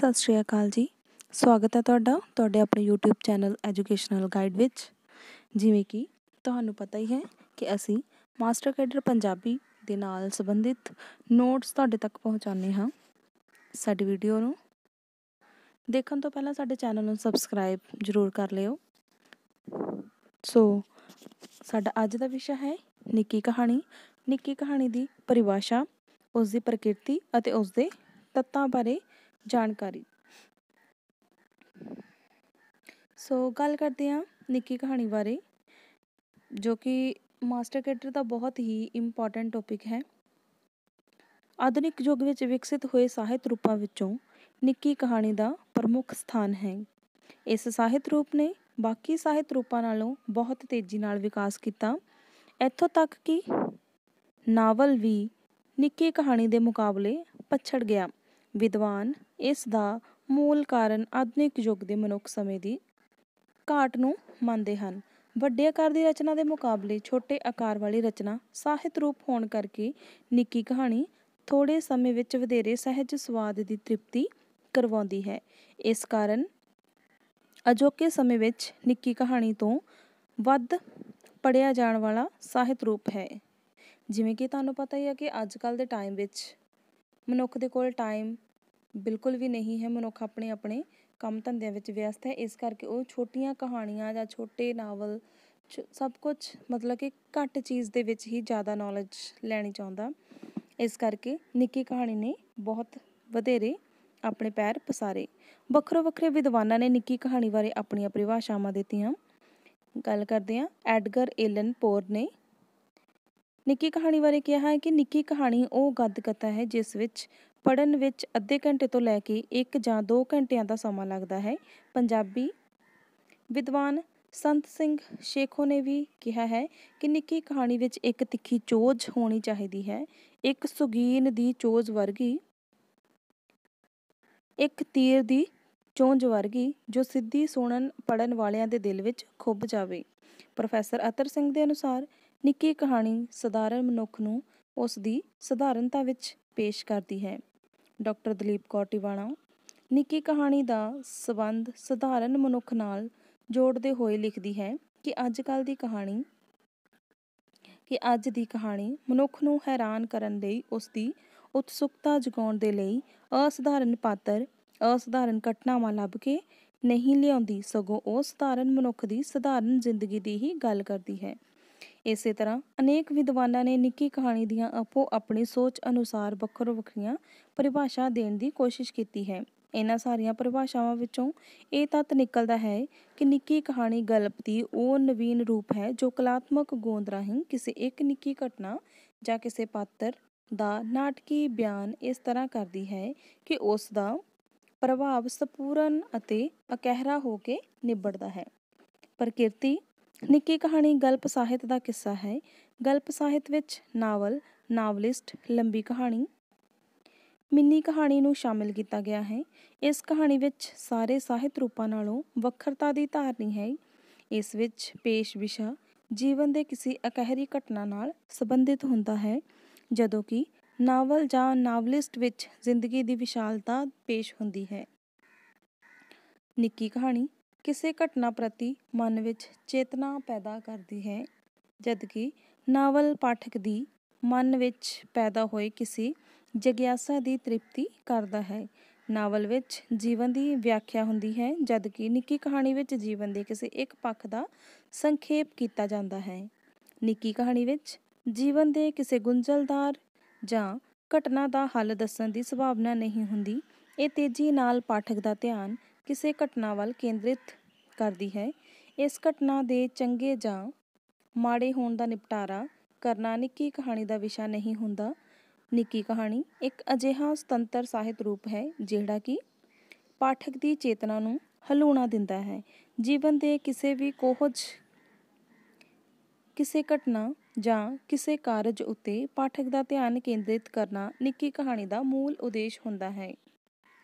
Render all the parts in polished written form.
ਸਤਿ ਸ਼੍ਰੀ ਅਕਾਲ ਜੀ। ਸਵਾਗਤ ਹੈ ਤੁਹਾਡੇ ਆਪਣੇ YouTube ਚੈਨਲ ਐਜੂਕੇਸ਼ਨਲ ਗਾਈਡ ਵਿੱਚ। ਜਿਵੇਂ ਕਿ ਤੁਹਾਨੂੰ ਪਤਾ ਹੀ ਹੈ ਕਿ ਅਸੀਂ ਮਾਸਟਰ ਕੈਡਰ ਪੰਜਾਬੀ ਦੇ ਨਾਲ ਸੰਬੰਧਿਤ ਨੋਟਸ ਤੁਹਾਡੇ ਤੱਕ ਪਹੁੰਚਾਉਂਦੇ ਹਾਂ। ਸਾਡੀ ਵੀਡੀਓ ਨੂੰ ਦੇਖਣ ਤੋਂ ਪਹਿਲਾਂ ਸਾਡੇ ਚੈਨਲ ਨੂੰ ਸਬਸਕ੍ਰਾਈਬ ਜ਼ਰੂਰ ਕਰ ਲਿਓ। ਸੋ ਸਾਡਾ ਅੱਜ ਦਾ ਵਿਸ਼ਾ ਹੈ ਨਿੱਕੀ ਕਹਾਣੀ। ਨਿੱਕੀ ਕਹਾਣੀ ਦੀ ਪਰਿਭਾਸ਼ਾ, ਉਸ ਦੀ ਪ੍ਰਕਿਰਤੀ ਅਤੇ ਉਸ ਦੇ ਤੱਤਾਂ ਬਾਰੇ ਜਾਣਕਾਰੀ। ਸੋ ਗੱਲ ਕਰਦੇ ਹਾਂ ਨਿੱਕੀ ਕਹਾਣੀ ਬਾਰੇ, ਜੋ ਕਿ ਮਾਸਟਰ ਕੈਡਰ ਦਾ ਬਹੁਤ ਹੀ ਇੰਪੋਰਟੈਂਟ ਟੌਪਿਕ ਹੈ। ਆਧੁਨਿਕ ਯੁੱਗ ਵਿੱਚ ਵਿਕਸਿਤ ਹੋਏ ਸਾਹਿਤ ਰੂਪਾਂ ਵਿੱਚੋਂ ਨਿੱਕੀ ਕਹਾਣੀ ਦਾ ਪ੍ਰਮੁੱਖ ਸਥਾਨ ਹੈ। ਇਸ ਸਾਹਿਤ ਰੂਪ ਨੇ ਬਾਕੀ ਸਾਹਿਤ ਰੂਪਾਂ ਨਾਲੋਂ ਬਹੁਤ ਤੇਜ਼ੀ ਨਾਲ ਵਿਕਾਸ ਕੀਤਾ, ਇੱਥੋਂ ਤੱਕ ਕਿ ਨਾਵਲ ਵੀ ਨਿੱਕੀ ਕਹਾਣੀ ਦੇ ਮੁਕਾਬਲੇ ਪਛੜ ਗਿਆ। ਵਿਦਵਾਨ ਇਸ ਦਾ ਮੂਲ ਕਾਰਨ ਆਧੁਨਿਕ ਯੁੱਗ ਦੇ ਮਨੁੱਖ ਸਮੇਂ ਦੀ ਘਾਟ ਨੂੰ ਮੰਨਦੇ ਹਨ। ਵੱਡੇ ਆਕਾਰ ਦੀ ਰਚਨਾ ਦੇ ਮੁਕਾਬਲੇ ਛੋਟੇ ਆਕਾਰ ਵਾਲੀ ਰਚਨਾ ਸਾਹਿਤ ਰੂਪ ਹੋਣ ਕਰਕੇ ਨਿੱਕੀ ਕਹਾਣੀ ਥੋੜ੍ਹੇ ਸਮੇਂ ਵਿੱਚ ਵਧੇਰੇ ਸਹਿਜ ਸਵਾਦ ਦੀ ਤ੍ਰਿਪਤੀ ਕਰਵਾਉਂਦੀ ਹੈ। ਇਸ ਕਾਰਨ ਅਜੋਕੇ ਸਮੇਂ ਵਿੱਚ ਨਿੱਕੀ ਕਹਾਣੀ ਤੋਂ ਵੱਧ ਪੜ੍ਹਿਆ ਜਾਣ ਵਾਲਾ ਸਾਹਿਤ ਰੂਪ ਹੈ। ਜਿਵੇਂ ਕਿ ਤੁਹਾਨੂੰ ਪਤਾ ਹੀ ਹੈ ਕਿ ਅੱਜ ਕੱਲ੍ਹ ਦੇ ਟਾਈਮ ਵਿੱਚ ਮਨੁੱਖ ਦੇ ਕੋਲ ਟਾਈਮ ਬਿਲਕੁਲ ਵੀ ਨਹੀਂ ਹੈ। ਮਨੁੱਖ ਆਪਣੇ ਆਪਣੇ ਕੰਮ ਧੰਦਿਆਂ ਵਿੱਚ ਵਿਅਸਤ ਹੈ। ਇਸ ਕਰਕੇ ਉਹ ਛੋਟੀਆਂ ਕਹਾਣੀਆਂ ਜਾਂ ਛੋਟੇ ਨਾਵਲ ਸਭ ਕੁਛ ਮਤਲਬ ਕਿ ਘੱਟ ਚੀਜ਼ ਦੇ ਵਿੱਚ ਹੀ ਜ਼ਿਆਦਾ ਨੌਲੇਜ ਲੈਣੀ ਚਾਹੁੰਦਾ। ਇਸ ਕਰਕੇ ਨਿੱਕੀ ਕਹਾਣੀ ਨੇ ਬਹੁਤ ਵਧੇਰੇ ਆਪਣੇ ਪੈਰ ਪਸਾਰੇ। ਵੱਖਰੇ ਵੱਖਰੇ ਵਿਦਵਾਨਾਂ ਨੇ ਨਿੱਕੀ ਕਹਾਣੀ ਬਾਰੇ ਆਪਣੀਆਂ ਪਰਿਭਾਸ਼ਾਵਾਂ ਦਿੱਤੀਆਂ। ਗੱਲ ਕਰਦੇ ਹਾਂ ਐਡਗਰ ਏਲਨ ਪੋਰ ਨੇ ਨਿੱਕੀ ਕਹਾਣੀ ਬਾਰੇ ਕਿਹਾ ਹੈ ਕਿ ਨਿੱਕੀ ਕਹਾਣੀ ਉਹ ਗੱਦ ਕਥਾ ਹੈ ਜਿਸ ਵਿੱਚ ਪੜ੍ਹਨ ਵਿੱਚ ਅੱਧੇ ਘੰਟੇ ਤੋਂ ਲੈ ਕੇ 1 ਜਾਂ 2 ਘੰਟਿਆਂ ਦਾ ਸਮਾਂ ਲੱਗਦਾ ਹੈ। ਪੰਜਾਬੀ ਵਿਦਵਾਨ ਸੰਤ ਸਿੰਘ ਸ਼ੇਖੋ ਨੇ ਵੀ ਕਿਹਾ ਹੈ ਕਿ ਨਿੱਕੀ ਕਹਾਣੀ ਵਿੱਚ ਇੱਕ ਤਿੱਖੀ ਚੋਝ ਹੋਣੀ ਚਾਹੀਦੀ ਹੈ, ਇੱਕ ਸੁਗੀਨ ਦੀ ਚੋਝ ਵਰਗੀ, ਇੱਕ ਤੀਰ ਦੀ ਚੋਂਝ ਵਰਗੀ ਜੋ ਸਿੱਧੀ ਸੁਣਨ ਪੜ੍ਹਨ ਵਾਲਿਆਂ ਦੇ ਦਿਲ ਵਿੱਚ ਖੁੱਭ ਜਾਵੇ। ਪ੍ਰੋਫੈਸਰ ਅਤਰ ਸਿੰਘ ਦੇ ਅਨੁਸਾਰ ਨਿੱਕੀ ਕਹਾਣੀ ਸਧਾਰਨ ਮਨੁੱਖ ਨੂੰ ਉਸ ਦੀ ਸਧਾਰਨਤਾ ਵਿੱਚ ਪੇਸ਼ ਕਰਦੀ ਹੈ। ਡਾਕਟਰ ਦਲੀਪ ਕੌਰ ਟਿਵਾਣਾ ਨਿੱਕੀ ਕਹਾਣੀ ਦਾ ਸਬੰਧ ਸਧਾਰਨ ਮਨੁੱਖ ਨਾਲ ਜੋੜਦੇ ਹੋਏ ਲਿਖਦੀ ਹੈ ਕਿ ਅੱਜ ਦੀ ਕਹਾਣੀ ਮਨੁੱਖ ਨੂੰ ਹੈਰਾਨ ਕਰਨ ਲਈ, ਉਸ ਦੀ ਉਤਸੁਕਤਾ ਜਗਾਉਣ ਦੇ ਲਈ ਅਸਧਾਰਨ ਪਾਤਰ, ਅਸਧਾਰਨ ਘਟਨਾਵਾਂ ਲੱਭ ਕੇ ਨਹੀਂ ਲਿਆਉਂਦੀ, ਸਗੋਂ ਉਹ ਸਧਾਰਨ ਮਨੁੱਖ ਦੀ ਸਧਾਰਨ ਜ਼ਿੰਦਗੀ ਦੀ ਹੀ ਗੱਲ ਕਰਦੀ ਹੈ। ਇਸੇ ਤਰ੍ਹਾਂ ਅਨੇਕ ਵਿਦਵਾਨਾਂ ਨੇ ਨਿੱਕੀ ਕਹਾਣੀ ਦੀਆਂ ਆਪੋ ਆਪਣੀ ਸੋਚ ਅਨੁਸਾਰ ਵੱਖੋ ਵੱਖਰੀਆਂ ਪਰਿਭਾਸ਼ਾ ਦੇਣ ਦੀ ਕੋਸ਼ਿਸ਼ ਕੀਤੀ ਹੈ। ਇਹਨਾਂ ਸਾਰੀਆਂ ਪਰਿਭਾਸ਼ਾਵਾਂ ਵਿੱਚੋਂ ਇਹ ਤੱਤ ਨਿਕਲਦਾ ਹੈ ਕਿ ਨਿੱਕੀ ਕਹਾਣੀ ਗਲਪ ਦੀ ਉਹ ਨਵੀਨ ਰੂਪ ਹੈ ਜੋ ਕਲਾਤਮਕ ਗੋਂਦ ਰਾਹੀਂ ਕਿਸੇ ਇੱਕ ਨਿੱਕੀ ਘਟਨਾ ਜਾਂ ਕਿਸੇ ਪਾਤਰ ਦਾ ਨਾਟਕੀ ਬਿਆਨ ਇਸ ਤਰ੍ਹਾਂ ਕਰਦੀ ਹੈ ਕਿ ਉਸ ਦਾ ਪ੍ਰਭਾਵ ਸੰਪੂਰਨ ਅਤੇ ਇਕਹਿਰਾ ਹੋ ਕੇ ਨਿਬੜਦਾ ਹੈ। ਪ੍ਰਕਿਰਤੀ ਨਿੱਕੀ ਕਹਾਣੀ ਗਲਪ ਸਾਹਿਤ ਦਾ ਕਿੱਸਾ ਹੈ। ਗਲਪ ਸਾਹਿਤ ਵਿੱਚ ਨਾਵਲ, ਨਾਵਲਿਸਟ, ਲੰਬੀ ਕਹਾਣੀ, ਮਿੰਨੀ ਕਹਾਣੀ ਨੂੰ ਸ਼ਾਮਿਲ ਕੀਤਾ ਗਿਆ ਹੈ। ਇਸ ਕਹਾਣੀ ਵਿੱਚ ਸਾਰੇ ਸਾਹਿਤ ਰੂਪਾਂ ਨਾਲੋਂ ਵੱਖਰਤਾ ਦੀ ਧਾਰਨੀ ਹੈ। ਇਸ ਵਿੱਚ ਪੇਸ਼ ਵਿਸ਼ਾ ਜੀਵਨ ਦੇ ਕਿਸੇ ਇਕਹਿਰੀ ਘਟਨਾ ਨਾਲ ਸੰਬੰਧਿਤ ਹੁੰਦਾ ਹੈ, ਜਦੋਂ ਕਿ ਨਾਵਲ ਜਾਂ ਨਾਵਲਿਸਟ ਵਿੱਚ ਜ਼ਿੰਦਗੀ ਦੀ ਵਿਸ਼ਾਲਤਾ ਪੇਸ਼ ਹੁੰਦੀ ਹੈ। ਨਿੱਕੀ ਕਹਾਣੀ ਕਿਸੇ ਘਟਨਾ ਪ੍ਰਤੀ ਮਨ ਵਿੱਚ ਚੇਤਨਾ ਪੈਦਾ ਕਰਦੀ ਹੈ, ਜਦਕਿ ਨਾਵਲ ਪਾਠਕ ਦੀ ਮਨ ਵਿੱਚ ਪੈਦਾ ਹੋਏ ਕਿਸੇ ਜਗਿਆਸਾ ਦੀ ਤ੍ਰਿਪਤੀ ਕਰਦਾ ਹੈ। ਨਾਵਲ ਵਿੱਚ ਜੀਵਨ ਦੀ ਵਿਆਖਿਆ ਹੁੰਦੀ ਹੈ, ਜਦਕਿ ਨਿੱਕੀ ਕਹਾਣੀ ਵਿੱਚ ਜੀਵਨ ਦੇ ਕਿਸੇ ਇੱਕ ਪੱਖ ਦਾ ਸੰਖੇਪ ਕੀਤਾ ਜਾਂਦਾ ਹੈ। ਨਿੱਕੀ ਕਹਾਣੀ ਵਿੱਚ ਜੀਵਨ ਦੇ ਕਿਸੇ ਗੁੰਝਲਦਾਰ ਜਾਂ ਘਟਨਾ ਦਾ ਹੱਲ ਦੱਸਣ ਦੀ ਸੰਭਾਵਨਾ ਨਹੀਂ ਹੁੰਦੀ। ਇਹ ਤੇਜ਼ੀ ਨਾਲ ਪਾਠਕ ਦਾ ਧਿਆਨ ਕਿਸੇ ਘਟਨਾ ਵੱਲ ਕੇਂਦਰਿਤ ਕਰਦੀ ਹੈ। ਇਸ ਘਟਨਾ ਦੇ ਚੰਗੇ ਜਾਂ ਮਾੜੇ ਹੋਣ ਦਾ ਨਿਪਟਾਰਾ ਕਰਨਾ ਨਿੱਕੀ ਕਹਾਣੀ ਦਾ ਵਿਸ਼ਾ ਨਹੀਂ ਹੁੰਦਾ। ਨਿੱਕੀ ਕਹਾਣੀ ਇੱਕ ਅਜਿਹਾ ਸੁਤੰਤਰ ਸਾਹਿਤ ਰੂਪ ਹੈ ਜਿਹੜਾ ਕਿ ਪਾਠਕ ਦੀ ਚੇਤਨਾ ਨੂੰ ਹਲੂਣਾ ਦਿੰਦਾ ਹੈ। ਜੀਵਨ ਦੇ ਕਿਸੇ ਵੀ ਕੋਹਝ, ਕਿਸੇ ਘਟਨਾ ਜਾਂ ਕਿਸੇ ਕਾਰਜ ਉੱਤੇ ਪਾਠਕ ਦਾ ਧਿਆਨ ਕੇਂਦਰਿਤ ਕਰਨਾ ਨਿੱਕੀ ਕਹਾਣੀ ਦਾ ਮੂਲ ਉਦੇਸ਼ ਹੁੰਦਾ ਹੈ।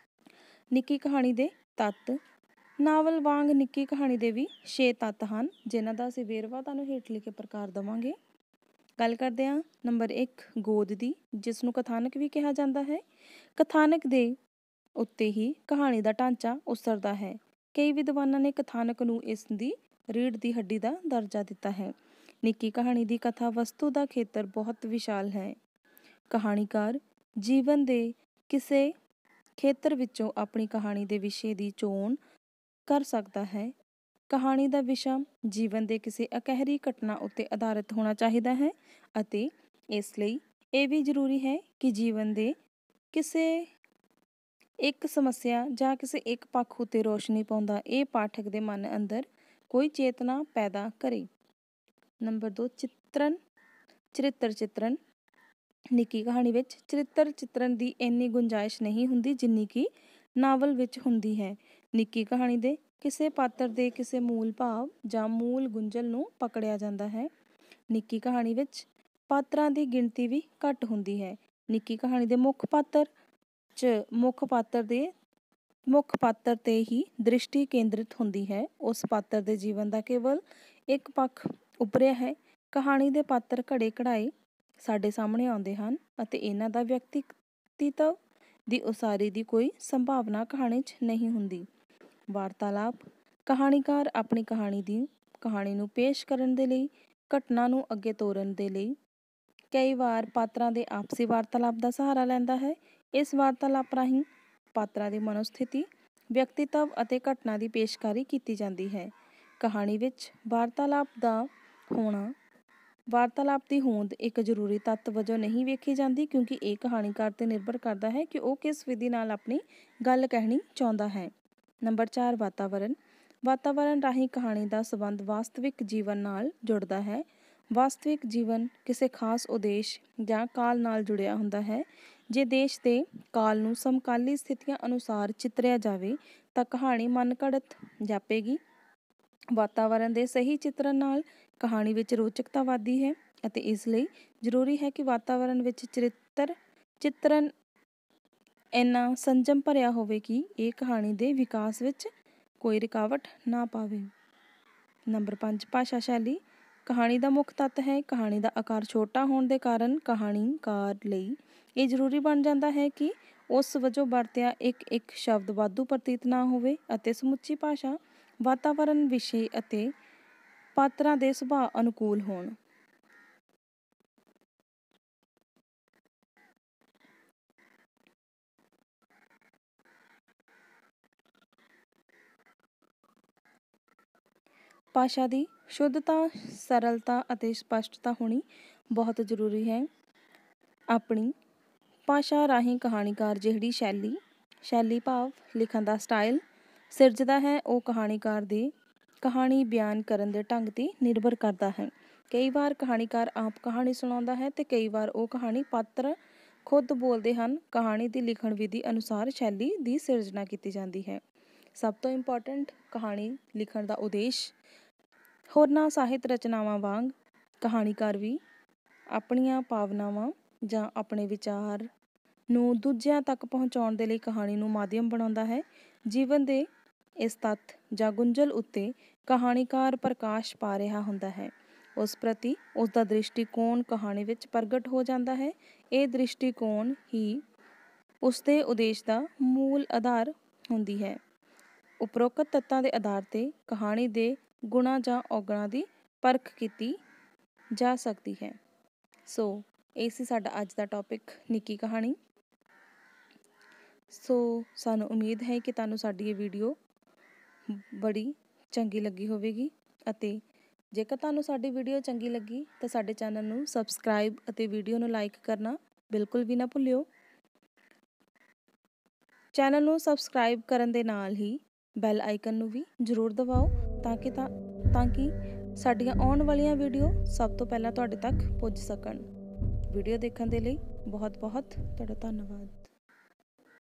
ਨਿੱਕੀ ਕਹਾਣੀ ਦੇ ਤੱਤ ਨਾਵਲ ਵਾਂਗ ਨਿੱਕੀ ਕਹਾਣੀ ਦੇ ਵੀ 6 ਤੱਤ ਹਨ, ਜਿਨ੍ਹਾਂ ਦਾ ਅਸੀਂ ਵੇਰਵਾ ਤੁਹਾਨੂੰ ਹੇਠ ਲਿਖੇ ਪ੍ਰਕਾਰ ਦੇਵਾਂਗੇ। ਗੱਲ ਕਰਦੇ ਹਾਂ ਨੰਬਰ 1 ਗੋਦ ਦੀ, ਜਿਸ ਨੂੰ ਕਥਾਨਕ ਵੀ ਕਿਹਾ ਜਾਂਦਾ ਹੈ। ਕਥਾਨਕ ਦੇ ਉੱਤੇ ਹੀ ਕਹਾਣੀ ਦਾ ਢਾਂਚਾ ਉਸਰਦਾ ਹੈ। ਕਈ ਵਿਦਵਾਨਾਂ ਨੇ ਕਥਾਨਕ ਨੂੰ ਇਸ ਦੀ ਰੀੜ੍ਹ ਦੀ ਹੱਡੀ ਦਾ ਦਰਜਾ ਦਿੱਤਾ ਹੈ। ਨਿੱਕੀ ਕਹਾਣੀ ਦੀ ਕਥਾ ਵਸਤੂ ਦਾ ਖੇਤਰ ਬਹੁਤ ਵਿਸ਼ਾਲ ਹੈ। ਕਹਾਣੀਕਾਰ ਜੀਵਨ ਦੇ ਕਿਸੇ ਖੇਤਰ ਵਿੱਚੋਂ ਆਪਣੀ ਕਹਾਣੀ ਦੇ ਵਿਸ਼ੇ ਦੀ ਚੋਣ ਕਰ ਸਕਦਾ ਹੈ। ਕਹਾਣੀ ਦਾ ਵਿਸ਼ਾ ਜੀਵਨ ਦੇ ਕਿਸੇ ਇਕਹਿਰੀ ਘਟਨਾ ਉੱਤੇ ਆਧਾਰਿਤ ਹੋਣਾ ਚਾਹੀਦਾ ਹੈ ਅਤੇ ਇਸ ਲਈ ਇਹ ਵੀ ਜ਼ਰੂਰੀ ਹੈ ਕਿ ਜੀਵਨ ਦੇ ਕਿਸੇ ਇੱਕ ਸਮੱਸਿਆ ਜਾਂ ਕਿਸੇ ਇੱਕ ਪੱਖ ਉੱਤੇ ਰੋਸ਼ਨੀ ਪਾਉਂਦਾ ਇਹ ਪਾਠਕ ਦੇ ਮਨ ਅੰਦਰ ਕੋਈ ਚੇਤਨਾ ਪੈਦਾ ਕਰੇ। ਨੰਬਰ 2, ਚਰਿੱਤਰ ਚਿੱਤਰਨ। ਨਿੱਕੀ ਕਹਾਣੀ ਵਿੱਚ ਚਰਿੱਤਰ ਚਿੱਤਰਨ ਦੀ ਇੰਨੀ ਗੁੰਜਾਇਸ਼ ਨਹੀਂ ਹੁੰਦੀ ਜਿੰਨੀ ਕਿ ਨਾਵਲ ਵਿੱਚ ਹੁੰਦੀ ਹੈ। ਨਿੱਕੀ ਕਹਾਣੀ ਦੇ ਕਿਸੇ ਪਾਤਰ ਦੇ ਕਿਸੇ ਮੂਲ ਭਾਵ ਜਾਂ ਮੂਲ ਗੁੰਝਲ ਨੂੰ ਪਕੜਿਆ ਜਾਂਦਾ ਹੈ। ਨਿੱਕੀ ਕਹਾਣੀ ਵਿੱਚ ਪਾਤਰਾਂ ਦੀ ਗਿਣਤੀ ਵੀ ਘੱਟ ਹੁੰਦੀ ਹੈ। ਨਿੱਕੀ ਕਹਾਣੀ ਦੇ ਮੁੱਖ ਪਾਤਰ ਤੇ ਹੀ ਦ੍ਰਿਸ਼ਟੀ ਕੇਂਦਰਿਤ ਹੁੰਦੀ ਹੈ। ਉਸ ਪਾਤਰ ਦੇ ਜੀਵਨ ਦਾ ਕੇਵਲ ਇੱਕ ਪੱਖ ਉਭਰਿਆ ਹੈ। ਕਹਾਣੀ ਦੇ ਪਾਤਰ ਘੜੇ ਘੜਾਏ ਸਾਡੇ ਸਾਹਮਣੇ ਆਉਂਦੇ ਹਨ ਅਤੇ ਇਹਨਾਂ ਦਾ ਵਿਅਕਤੀਤਵ ਦੀ ਉਸਾਰੀ ਦੀ ਕੋਈ ਸੰਭਾਵਨਾ ਕਹਾਣੀ 'ਚ ਨਹੀਂ ਹੁੰਦੀ। ਵਾਰਤਾਲਾਪ। ਕਹਾਣੀਕਾਰ ਆਪਣੀ ਕਹਾਣੀ ਨੂੰ ਪੇਸ਼ ਕਰਨ ਦੇ ਲਈ, ਘਟਨਾ ਨੂੰ ਅੱਗੇ ਤੋਰਨ ਦੇ ਲਈ ਕਈ ਵਾਰ ਪਾਤਰਾਂ ਦੇ ਆਪਸੀ ਵਾਰਤਾਲਾਪ ਦਾ ਸਹਾਰਾ ਲੈਂਦਾ ਹੈ। ਇਸ ਵਾਰਤਾਲਾਪ ਰਾਹੀਂ ਪਾਤਰਾਂ ਦੀ ਮਨੋਸਥਿਤੀ, ਵਿਅਕਤੀਤਵ ਅਤੇ ਘਟਨਾ ਦੀ ਪੇਸ਼ਕਾਰੀ ਕੀਤੀ ਜਾਂਦੀ ਹੈ। ਕਹਾਣੀ ਵਿੱਚ ਵਾਰਤਾਲਾਪ ਦੀ ਹੋਂਦ ਇੱਕ ਜ਼ਰੂਰੀ ਤੱਤ ਵਜੋਂ ਨਹੀਂ ਵੇਖੀ ਜਾਂਦੀ ਕਿਉਂਕਿ ਇਹ ਕਹਾਣੀਕਾਰ 'ਤੇ ਨਿਰਭਰ ਕਰਦਾ ਹੈ ਕਿ ਉਹ ਕਿਸ ਵਿਧੀ ਨਾਲ ਆਪਣੀ ਗੱਲ ਕਹਿਣੀ ਚਾਹੁੰਦਾ ਹੈ। ਨੰਬਰ 4, ਵਾਤਾਵਰਨ। ਵਾਤਾਵਰਨ ਰਾਹੀਂ ਕਹਾਣੀ ਦਾ ਸੰਬੰਧ ਵਾਸਤਵਿਕ ਜੀਵਨ ਨਾਲ ਜੁੜਦਾ ਹੈ। ਵਾਸਤਵਿਕ ਜੀਵਨ ਕਿਸੇ ਖਾਸ ਉਦੇਸ਼ ਜਾਂ ਕਾਲ ਨਾਲ ਜੁੜਿਆ ਹੁੰਦਾ ਹੈ। ਜੇ ਦੇਸ਼ ਦੇ ਕਾਲ ਨੂੰ ਸਮਕਾਲੀ ਸਥਿਤੀਆਂ ਅਨੁਸਾਰ ਚਿਤਰਿਆ ਜਾਵੇ ਤਾਂ ਕਹਾਣੀ ਮਨਘੜਤ ਜਾਪੇਗੀ। ਵਾਤਾਵਰਨ ਦੇ ਸਹੀ ਚਿਤਰਨ ਨਾਲ ਕਹਾਣੀ ਵਿੱਚ ਰੋਚਕਤਾ ਵੱਧਦੀ ਹੈ ਅਤੇ ਇਸ ਲਈ ਜ਼ਰੂਰੀ ਹੈ ਕਿ ਵਾਤਾਵਰਨ ਵਿੱਚ ਚਿਤਰਨ ਇੰਨਾ ਸੰਜਮ ਭਰਿਆ ਹੋਵੇ ਕਿ ਇਹ ਕਹਾਣੀ ਦੇ ਵਿਕਾਸ ਵਿੱਚ ਕੋਈ ਰੁਕਾਵਟ ਨਾ ਪਾਵੇ। ਨੰਬਰ 5, ਭਾਸ਼ਾ ਸ਼ੈਲੀ। ਕਹਾਣੀ ਦਾ ਮੁੱਖ ਤੱਤ ਹੈ। ਕਹਾਣੀ ਦਾ ਆਕਾਰ ਛੋਟਾ ਹੋਣ ਦੇ ਕਾਰਨ ਕਹਾਣੀਕਾਰ ਲਈ ਇਹ ਜ਼ਰੂਰੀ ਬਣ ਜਾਂਦਾ ਹੈ ਕਿ ਉਸ ਵਜੋਂ ਵਰਤਿਆ ਇੱਕ ਸ਼ਬਦ ਵਾਧੂ ਪ੍ਰਤੀਤ ਨਾ ਹੋਵੇ ਅਤੇ ਸਮੁੱਚੀ ਭਾਸ਼ਾ ਵਾਤਾਵਰਨ, ਵਿਸ਼ੇ ਅਤੇ ਪਾਤਰਾਂ ਦੇ ਸੁਭਾਅ ਅਨੁਕੂਲ ਹੋਣ। ਭਾਸ਼ਾ ਦੀ ਸ਼ੁੱਧਤਾ, ਸਰਲਤਾ ਅਤੇ ਸਪਸ਼ਟਤਾ ਹੋਣੀ ਬਹੁਤ ਜ਼ਰੂਰੀ ਹੈ। ਆਪਣੀ ਭਾਸ਼ਾ ਰਾਹੀਂ ਕਹਾਣੀਕਾਰ ਜਿਹੜੀ ਸ਼ੈਲੀ ਭਾਵ ਲਿਖਣ ਦਾ ਸਟਾਈਲ ਸਿਰਜਦਾ ਹੈ ਉਹ ਕਹਾਣੀਕਾਰ ਦੇ ਕਹਾਣੀ ਬਿਆਨ ਕਰਨ ਦੇ ਢੰਗ 'ਤੇ ਨਿਰਭਰ ਕਰਦਾ ਹੈ। ਕਈ ਵਾਰ ਕਹਾਣੀਕਾਰ ਆਪ ਕਹਾਣੀ ਸੁਣਾਉਂਦਾ ਹੈ ਅਤੇ ਕਈ ਵਾਰ ਉਹ ਕਹਾਣੀ ਪਾਤਰ ਖੁਦ ਬੋਲਦੇ ਹਨ। ਕਹਾਣੀ ਦੀ ਲਿਖਣ ਵਿਧੀ ਅਨੁਸਾਰ ਸ਼ੈਲੀ ਦੀ ਸਿਰਜਣਾ ਕੀਤੀ ਜਾਂਦੀ ਹੈ। ਸਭ ਤੋਂ ਇੰਪੋਰਟੈਂਟ ਕਹਾਣੀ ਲਿਖਣ ਦਾ ਉਦੇਸ਼। ਹੋਰਨਾਂ ਸਾਹਿਤ ਰਚਨਾਵਾਂ ਵਾਂਗ ਕਹਾਣੀਕਾਰ ਵੀ ਆਪਣੀਆਂ ਭਾਵਨਾਵਾਂ ਜਾਂ ਆਪਣੇ ਵਿਚਾਰ ਨੂੰ ਦੂਜਿਆਂ ਤੱਕ ਪਹੁੰਚਾਉਣ ਦੇ ਲਈ ਕਹਾਣੀ ਨੂੰ ਮਾਧਿਅਮ ਬਣਾਉਂਦਾ ਹੈ। ਜੀਵਨ ਦੇ ਇਸ ਤੱਥ ਜਾਂ ਗੁੰਝਲ ਉੱਤੇ ਕਹਾਣੀਕਾਰ ਪ੍ਰਕਾਸ਼ ਪਾ ਰਿਹਾ ਹੁੰਦਾ ਹੈ। ਉਸ ਪ੍ਰਤੀ ਉਸ ਦਾ ਦ੍ਰਿਸ਼ਟੀਕੋਣ ਕਹਾਣੀ ਵਿੱਚ ਪ੍ਰਗਟ ਹੋ ਜਾਂਦਾ ਹੈ। ਇਹ ਦ੍ਰਿਸ਼ਟੀਕੋਣ ਹੀ ਉਸਦੇ ਉਦੇਸ਼ ਦਾ ਮੂਲ ਆਧਾਰ ਹੁੰਦੀ ਹੈ। ਉਪਰੋਕਤ ਤੱਤਾਂ ਦੇ ਆਧਾਰ 'ਤੇ ਕਹਾਣੀ ਦੇ ਗੁਣਾਂ ਜਾਂ ਔਗੁਣਾਂ ਦੀ ਪਰਖ ਕੀਤੀ ਜਾ ਸਕਦੀ ਹੈ। ਸੋ ਇਹ ਸੀ ਸਾਡਾ ਅੱਜ ਦਾ ਟੌਪਿਕ, ਨਿੱਕੀ ਕਹਾਣੀ। ਸੋ ਸਾਨੂੰ ਉਮੀਦ ਹੈ ਕਿ ਤੁਹਾਨੂੰ ਸਾਡੀ ਇਹ ਵੀਡੀਓ ਬੜੀ ਚੰਗੀ ਲੱਗੀ ਹੋਵੇਗੀ ਅਤੇ ਜੇਕਰ ਤੁਹਾਨੂੰ ਸਾਡੀ ਵੀਡੀਓ ਚੰਗੀ ਲੱਗੀ ਤਾਂ ਸਾਡੇ ਚੈਨਲ ਨੂੰ ਸਬਸਕ੍ਰਾਈਬ ਅਤੇ ਵੀਡੀਓ ਨੂੰ ਲਾਈਕ ਕਰਨਾ ਬਿਲਕੁਲ ਵੀ ਨਾ ਭੁੱਲਿਓ। ਚੈਨਲ ਨੂੰ ਸਬਸਕ੍ਰਾਈਬ ਕਰਨ ਦੇ ਨਾਲ ਹੀ ਬੈਲ ਆਈਕਨ ਨੂੰ ਵੀ ਜ਼ਰੂਰ ਦਬਾਓ ਤਾਂ ਕਿ ਸਾਡੀਆਂ ਆਉਣ ਵਾਲੀਆਂ ਵੀਡੀਓ ਸਭ ਤੋਂ ਪਹਿਲਾਂ ਤੁਹਾਡੇ ਤੱਕ ਪੁੱਜ ਸਕਣ। ਵੀਡੀਓ ਦੇਖਣ ਦੇ ਲਈ ਬਹੁਤ ਬਹੁਤ ਤੁਹਾਡਾ ਧੰਨਵਾਦ।